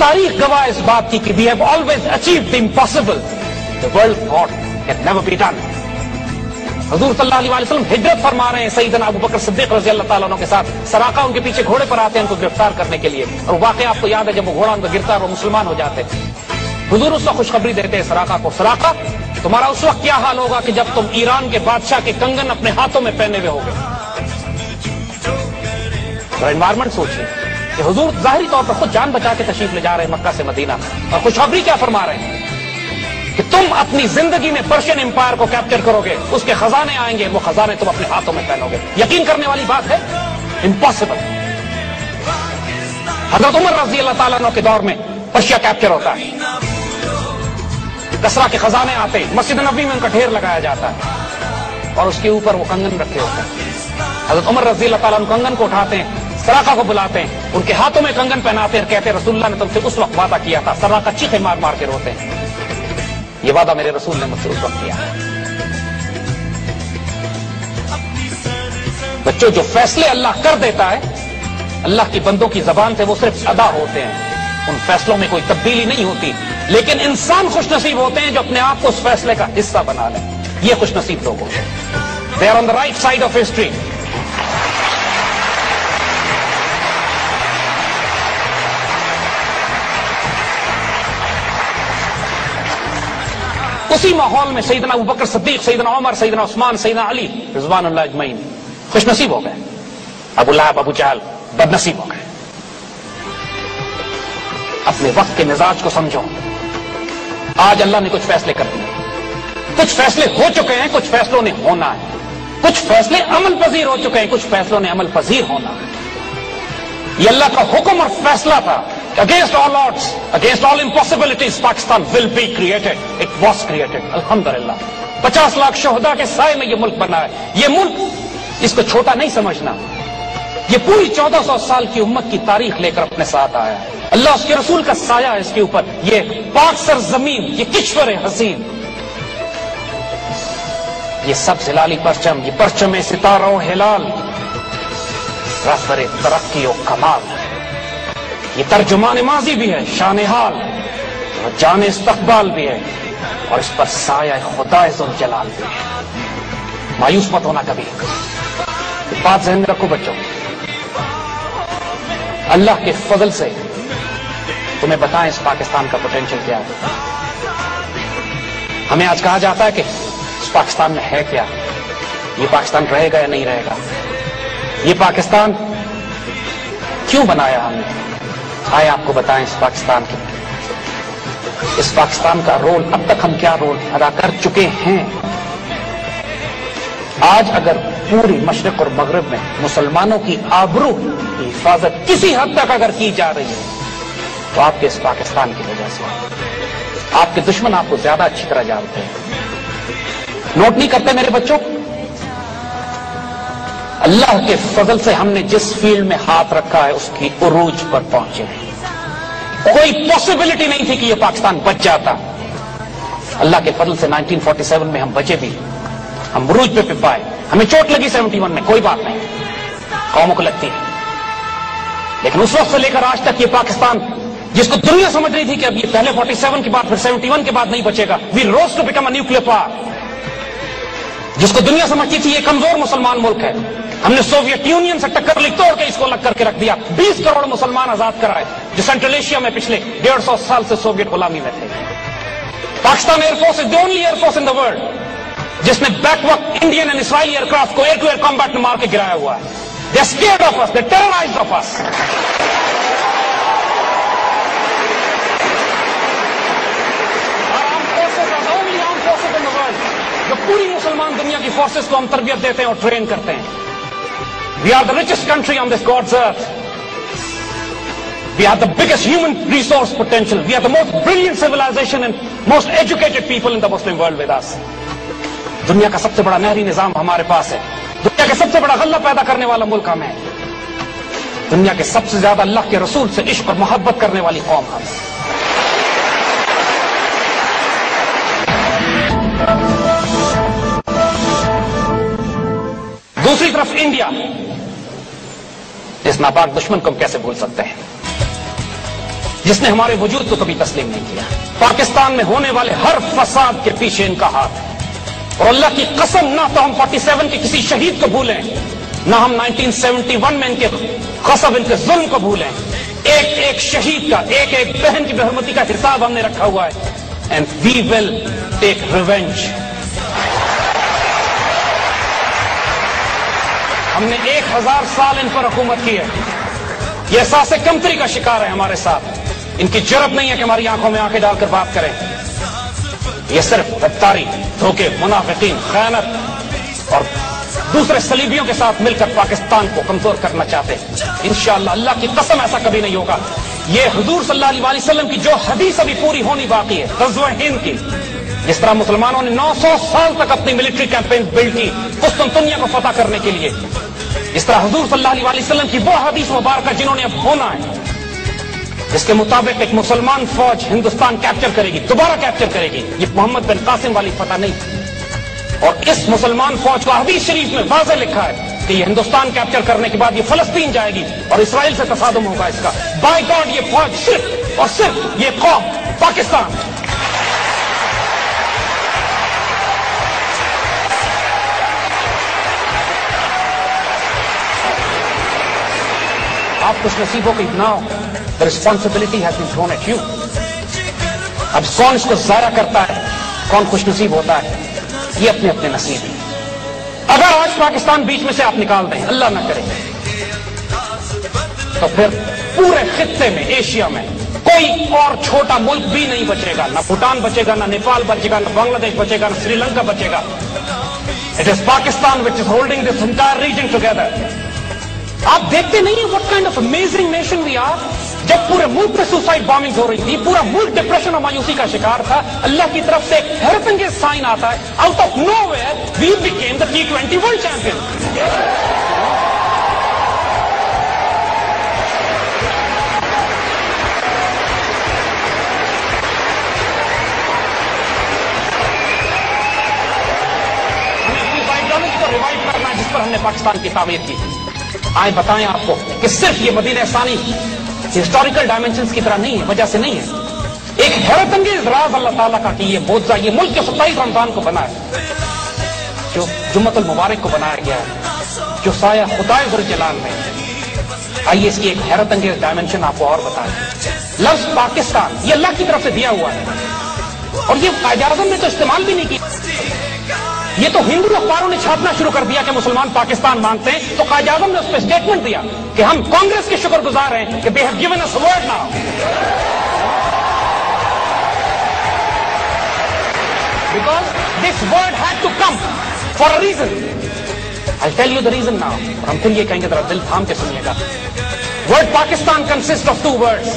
تاریخ گواہ اس بات کی کہ we have always achieved the impossible. The world thought can never be done. حضور صلی اللہ علیہ وسلم ہجرت فرما رہے ہیں سیدنا ابو بکر صدیق رضی اللہ تعالیٰ عنہ کے ساتھ. سراقہ ان کے پیچھے گھوڑے پر آتے ہیں ان کو گرفتار کرنے کے لیے, اور واقعہ آپ کو یاد ہے جب وہ گھوڑا ان کا گرتا ہے اور وہ مسلمان ہو جاتے ہیں. حضور اس وقت خوشخبری دیتے ہیں سراقہ کو, سراقہ تمہارا اس وقت کیا حال ہوگا کہ جب تم ایران کے بادشاہ کے کنگن اپنے ہاتھوں میں پہنے ہوئے ہوگے. انوائرمنٹ سوچیے کہ حضور ظاہری طور پر خود جان بچا کے تشریف لے جا رہے ہیں مکہ سے مدینہ, اور خوشخبری کیا فرما رہے ہیں کہ تم اپنی زندگی میں پرشین امپائر کو کیپچر کرو گے, اس کے خزانے آئیں گے, وہ خزانے تم اپنے ہاتھوں میں پہنو گے. یقین کرنے والی بات ہے, امپاسبل. حضرت عمر رضی اللہ تعالیٰ عنہ کے دور میں پرشیا کیپچر ہوتا ہے, کسرا کے خزانے آتے ہیں, مسجد نبوی میں ان کا ڈھیر لگایا جاتا ہے, اور اس کے اوپر وہ کنگن رکھے ہوتے ہیں. حضرت عمر رضی اللہ تعالیٰ عنہ کنگن کو اٹھاتے ہیں, سراقہ کو بلاتے ہیں, ان کے ہاتھوں میں کنگن پہناتے ہیں, کہتے ہیں رسول اللہ نے تم سے اس وقت وعدہ کیا تھا. سراقہ چیخے مار مار کے روتے ہیں, یہ وعدہ میرے رسول نے مجھ سے اس وقت کیا. بچوں, جو فیصلے اللہ کر دیتا ہے اللہ کی بندوں کی زبان سے وہ صرف ادا ہوتے ہیں, ان فیصلوں میں کوئی تبدیلی نہیں ہوتی. لیکن انسان خوش نصیب ہوتے ہیں جو اپنے آپ کو اس فیصلے کا حصہ بنا لیں. یہ خوش نصیب لوگ ہوتے ہیں. They are on the right side of history. اسی ماحول میں سیدنا ابو بکر صدیق, سیدنا عمر, سیدنا عثمان, سیدنا علی رضوان اللہ اجمعین خوش نصیب ہو گئے. ابو لہب, ابو جہل بد نصیب ہو گئے. اپنے وقت کے مزاج کو سمجھو. آج اللہ نے کچھ فیصلے کر دیے, کچھ فیصلے ہو چکے ہیں, کچھ فیصلوں نے ہونا ہے, کچھ فیصلے عمل پذیر ہو چکے ہیں, کچھ فیصلوں نے عمل پذیر ہونا ہے. یہ اللہ کا حکم اور فیصلہ تھا. Against all odds, against all impossibilities, Pakistan will be created. It was created. Alhamdulillah. 50 lakh شہداء کے سائے میں یہ ملک بنا ہے. یہ ملک, اس کو چھوٹا نہیں سمجھنا, یہ پوری 1400 سال کی امت کی تاریخ لے کر اپنے ساتھ آیا ہے. اللہ اس کے رسول کا سایہ ہے اس کے اوپر. یہ پاک سرزمین, یہ کشور حسین, یہ سب ہلالی پرچم, یہ پرچم ستارہ و ہلال, رہبر ترقی و کمال. یہ ترجمان ماضی بھی ہے, شان حال, اور جان استقبال بھی ہے, اور اس پر سایہ خدا ذوالجلال بھی ہے. مایوس مت ہونا کبھی. بات ذہن میں رکھو بچوں, اللہ کے فضل سے تمہیں بتائیں اس پاکستان کا پوٹینشیل کیا ہے. ہمیں آج کہا جاتا ہے کہ اس پاکستان میں ہے کیا, یہ پاکستان رہے گا یا نہیں رہے گا, یہ پاکستان کیوں بنایا ہم نے. آئے آپ کو بتائیں اس پاکستان کا رول, اب تک ہم کیا رول ادا کر چکے ہیں. آج اگر پوری مشرق اور مغرب میں مسلمانوں کی آبرو کی حفاظت کسی حد تک اگر کی جا رہی ہے تو آپ کے اس پاکستان کی وجہ سے. آپ کے دشمن آپ کو زیادہ اچھی طرح جانتے ہیں. نوٹ نہیں کرتے میرے بچوں, اللہ کے فضل سے ہم نے جس فیلڈ میں ہاتھ رکھا ہے اس کی عروج پر پہنچے ہیں. کوئی پاسبلٹی نہیں تھی کہ یہ پاکستان بچ جاتا. اللہ کے فضل سے 1947 میں ہم بچے بھی, ہم عروج پہ پائے. ہمیں چوٹ لگی 71 میں, کوئی بات نہیں, قوموں کو لگتی ہے, لیکن اس وقت سے لے کر آج تک یہ پاکستان جس کو دنیا سمجھ رہی تھی کہ اب یہ پہلے 47 کے بعد پھر 71 کے بعد نہیں بچے گا, we rose to become a nuclear power. جس کو دنیا سمجھتی تھی یہ کمزور مسلمان ملک ہے, ہم نے سوویت یونین سے ٹکر لی, توڑ کے اس کو الگ کر کے رکھ دیا. 20 کروڑ مسلمان آزاد کرائے جو سینٹرل ایشیا میں پچھلے 150 سال سے سوویت غلامی میں تھے. Pakistan air force is the only air force in the world جس نے بیک وقت Indian and Israeli aircraft کو ایئر ٹو ایئر کمبیٹ میں مار کے گرایا ہوا ہے. They are scared of us, they terrorized of us. جو پوری مسلمان دنیا کی فورسز کو ہم تربیت دیتے ہیں اور ٹرین کرتے ہیں. We are the richest country on this God's earth. We are the biggest human resource potential. We are the most brilliant civilisation and most educated people in the Muslim world with us. دنیا کا سب سے بڑا نہری نظام ہمارے پاس ہے. دنیا کے سب سے بڑا غلہ پیدا کرنے والا ملک ہم ہے. دنیا کے سب سے زیادہ اللہ کے رسول سے عشق اور محبت کرنے والی قوم ہم ہے. دوسری طرف انڈیا, اس ناپاک دشمن کو ہم کیسے بھول سکتے ہیں. جس نے ہمارے وجود کو کبھی تسلیم نہیں کیا. پاکستان میں ہونے والے ہر فساد کے پیچھے ان کا ہاتھ ہے. اور اللہ کی قسم نہ تو ہم 47 کے کسی شہید کو بھولیں, نہ ہم 1971 میں ان کے غصب, ان کے ظلم کو بھولیں. ایک ایک شہید کا, ایک ایک بہن کی بے حرمتی کا حساب ہم نے رکھا ہوا ہے. And we will take revenge. ہم نے 1000 سال ان پر حکومت کی ہے. یہ احساس کمتری کا شکار ہے ہمارے ساتھ. ان کی جرأت نہیں ہے کہ ہماری آنکھوں میں آنکھیں ڈال کر بات کریں. یہ صرف غداری, دھوکے, منافقین, خیانت اور دوسرے صلیبیوں کے ساتھ مل کر پاکستان کو کمزور کرنا چاہتے ہیں. انشاءاللہ اللہ کی قسم ایسا کبھی نہیں ہوگا. یہ حضور صلی اللہ علیہ وسلم کی جو حدیث ابھی پوری ہونی باقی ہے, غزوہ ہند کی, جس طرح مسلمانوں نے 900 سال تک اپنی ملٹری کیمپین بلڈ کی قسطنطنیہ کو فتح کرنے کے لیے, اس طرح حضور صلی اللہ علیہ وسلم کی وہ حدیث مبارکہ جنہوں نے اب ہونا ہے, جس کے مطابق ایک مسلمان فوج ہندوستان کیپچر کرے گی, دوبارہ کیپچر کرے گی. یہ محمد بن قاسم والی فتح نہیں. اور اس مسلمان فوج کو حدیث شریف میں واضح لکھا ہے کہ یہ ہندوستان کیپچر کرنے کے بعد یہ فلسطین جائے گی اور اسرائیل سے تصادم ہوگا اس کا. بائی گاڈ یہ فوج صرف اور صرف یہ قوم پاکستان. آپ خوش نصیبوں کی نہ ہو. The responsibility has been thrown at you. اب کون اس کو ضائع کرتا ہے, کون خوش نصیب ہوتا ہے, یہ اپنے اپنے نصیب ہیں. اگر آج پاکستان بیچ میں سے آپ نکال دیں, اللہ نہ کرے, تو پھر پورے خطے میں, ایشیا میں کوئی اور چھوٹا ملک بھی نہیں بچے گا. نہ بھوٹان بچے گا, نہ نیپال بچے گا, نہ بنگلہ دیش بچے گا, نہ سری لنکا بچے گا. It is Pakistan which is holding this entire region together. آپ دیکھتے نہیں ہیں what kind of amazing nation we are. جب پورے ملک پہ سوسائڈ بامنگ ہو رہی تھی, پورا ملک ڈپریشن اور مایوسی کا شکار تھا, اللہ کی طرف سے ایک حیرت انگیز سائن آتا ہے, out of nowhere we became the T20 world champion. ہمیں اپنی آئیڈیالوجی کو ریوائو کرنا ہے جس پر ہم نے پاکستان کی تعمیر کی. آئیں بتائیں آپ کو کہ صرف یہ مدینہ ثانی ہسٹوریکل ڈائمینشنز کی طرح نہیں ہے, وجہ سے نہیں ہے. ایک حیرت انگیز راز اللہ تعالیٰ کا کہ یہ معجزہ, یہ ملک جو 27 رمضان کو بنا ہے, جو جمعۃ المبارک کو بنایا گیا ہے, جو سایہ خدائے ذوالجلال میں. آئیے اس کی ایک حیرت انگیز ڈائمینشن آپ کو اور بتائیں. لفظ پاکستان یہ اللہ کی طرف سے دیا ہوا ہے, اور یہ قائد اعظم نے تو استعمال بھی نہیں کیا. یہ تو ہندو اخباروں نے چھاپنا شروع کر دیا کہ مسلمان پاکستان مانگتے ہیں, تو قائد اعظم نے اس پہ اسٹیٹمنٹ دیا کہ ہم کانگریس کے شکر گزار ہیں کہ they have given us a word now. Because this word had to come for a reason. I'll tell you the reason now. اور ہم پھر یہ کہیں گے, ذرا دل تھام کے سنیے گا. Word Pakistan consists of 2 words,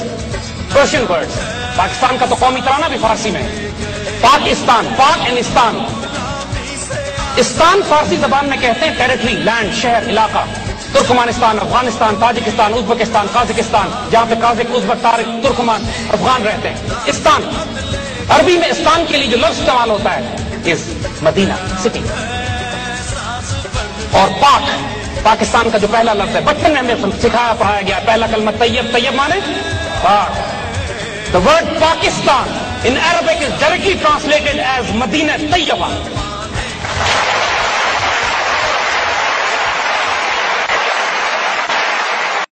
Persian words. Pakistan کا تو قومی ترانہ بھی فارسی میں ہے. پاکستان, پاک اینڈ استان. استان فارسی زبان میں کہتے ہیں ٹیریٹری, لینڈ, شہر, علاقہ. Turkmenistan, Afghanistan, Tajikistan, Uzbekistan, Kazakhstan, جہاں پہ قازق, ازبک, تارک, ترکمان, افغان رہتے ہیں. استان, عربی میں استان کے لیے جو لفظ استعمال ہوتا ہے از مدینہ, سٹی. اور پاک, پاکستان کا جو پہلا لفظ ہے, بچپن میں ہمیں سکھایا پڑھایا گیا, پہلا کلمہ طیب, طیب مانے پاک. The word Pakistan in Arabic is directly translated as Madinah Tayyibah.